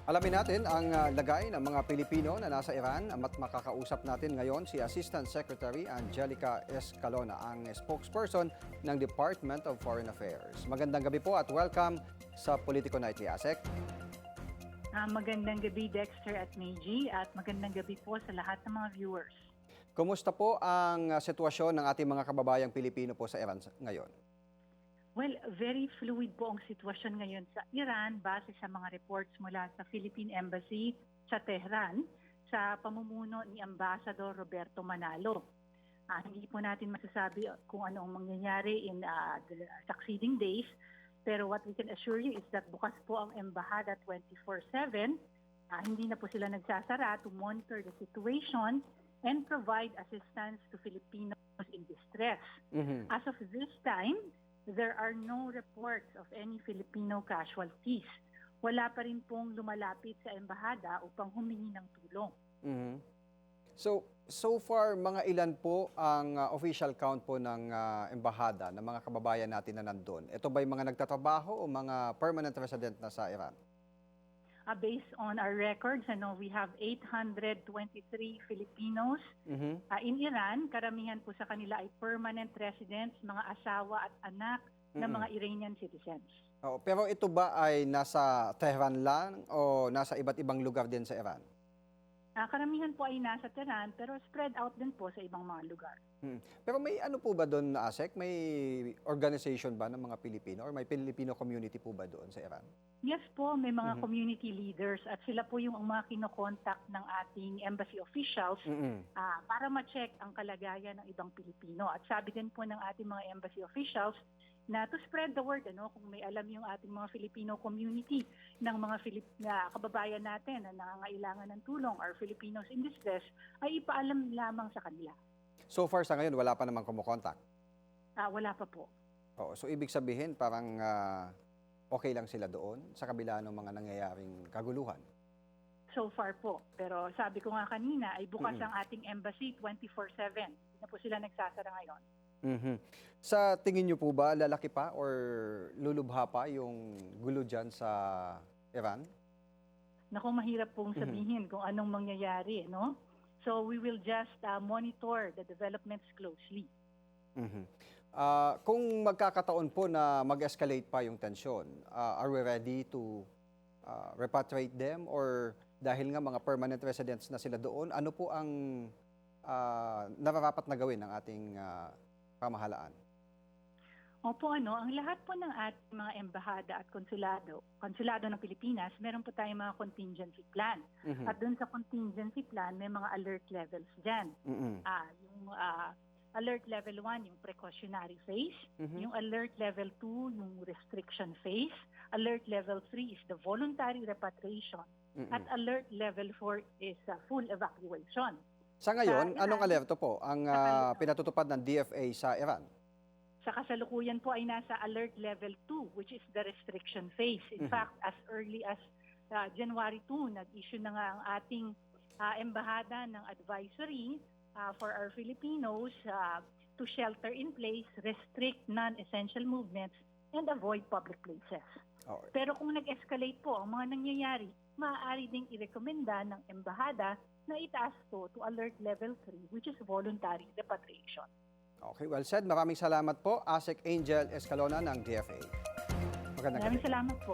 Alamin natin ang lagay ng mga Pilipino na nasa Iran at makakausap natin ngayon si Assistant Secretary Angelica Escalona, ang spokesperson ng Department of Foreign Affairs. Magandang gabi po at welcome sa Politico Nightly, Asek. Magandang gabi Dexter at Meiji at magandang gabi po sa lahat ng mga viewers. Kumusta po ang sitwasyon ng ating mga kababayang Pilipino po sa Iran ngayon? Well, very fluid po ang sitwasyon ngayon sa Iran base sa mga reports mula sa Philippine Embassy sa Tehran sa pamumuno ni Ambassador Roberto Manalo. Hindi po natin masasabi kung ano ang mangyayari in the succeeding days, pero what we can assure you is that bukas po ang embahada 24/7. Hindi na po sila nagsasara to monitor the situation and provide assistance to Filipinos in distress. As of this time, there are no reports of any Filipino casualties. Wala pa rin pong lumalapit sa embahada upang humingi ng tulong. So far, mga ilan po ang official count po ng embahada ng mga kababayan natin na nandun? Ito ba'y mga nagtatrabaho o mga permanent resident na sa Iran? Based on our records, we have 823 Filipinos in Iran. Karamihan po sa kanila ay permanent residents, mga asawa at anak ng mga Iranian citizens. Pero ito ba ay nasa Tehran lang o nasa iba't ibang lugar din sa Iran? Karamihan po ay nasa Tehran pero spread out din po sa ibang mga lugar. Pero may ano po ba doon, Asek? May organization ba ng mga Pilipino or may Filipino community po ba doon sa Iran? Yes po, may mga community leaders at sila po yung mga kinokontak ng ating embassy officials para ma-check ang kalagayan ng ibang Pilipino. At sabi din po ng ating mga embassy officials na to spread the word, kung may alam yung ating mga Filipino community ng mga kababayan natin na nangangailangan ng tulong or Filipinos in distress, ay ipaalam lamang sa kanila. So far sa ngayon, wala pa namang kumukontak? Wala pa po. So ibig sabihin parang okay lang sila doon sa kabila ng mga nangyayaring kaguluhan? So far po. Pero sabi ko nga kanina ay bukas ang ating embassy 24/7. Hindi na po sila nagsasara ngayon. Sa tingin niyo po ba lalaki pa or lulubha pa yung gulo dyan sa Iran? Naku, mahirap pong sabihin kung anong mangyayari, no? So we will just monitor the developments closely. Kung magkakataon po na mag-escalate pa yung tensyon, are we ready to repatriate them or dahil nga mga permanent residents na sila doon, ano po ang nararapat na gawin ng ating pamahalaan? Opo, ang lahat po ng ating mga embahada at konsulado ng Pilipinas, meron po tayong mga contingency plan. At doon sa contingency plan, may mga alert levels dyan. Yung alert level 1, yung precautionary phase. Yung alert level 2, yung restriction phase. Alert level 3 is the voluntary repatriation. At alert level 4 is full evacuation. Sa ngayon, anong alerto po ang pinatutupad ng DFA sa Iran? Sa kasalukuyan po ay nasa alert level 2, which is the restriction phase. In fact, as early as January 2, nag-issue na nga ang ating embahada ng advisory for our Filipinos to shelter in place, restrict non-essential movements, and avoid public places. Pero kung nag-escalate po ang mga nangyayari, maaari ding irekomenda ng embahada na itaas to alert level 3, which is voluntary repatriation. Okay, well said. Maraming salamat po, Asek Angel Escalona ng DFA. Maraming salamat po.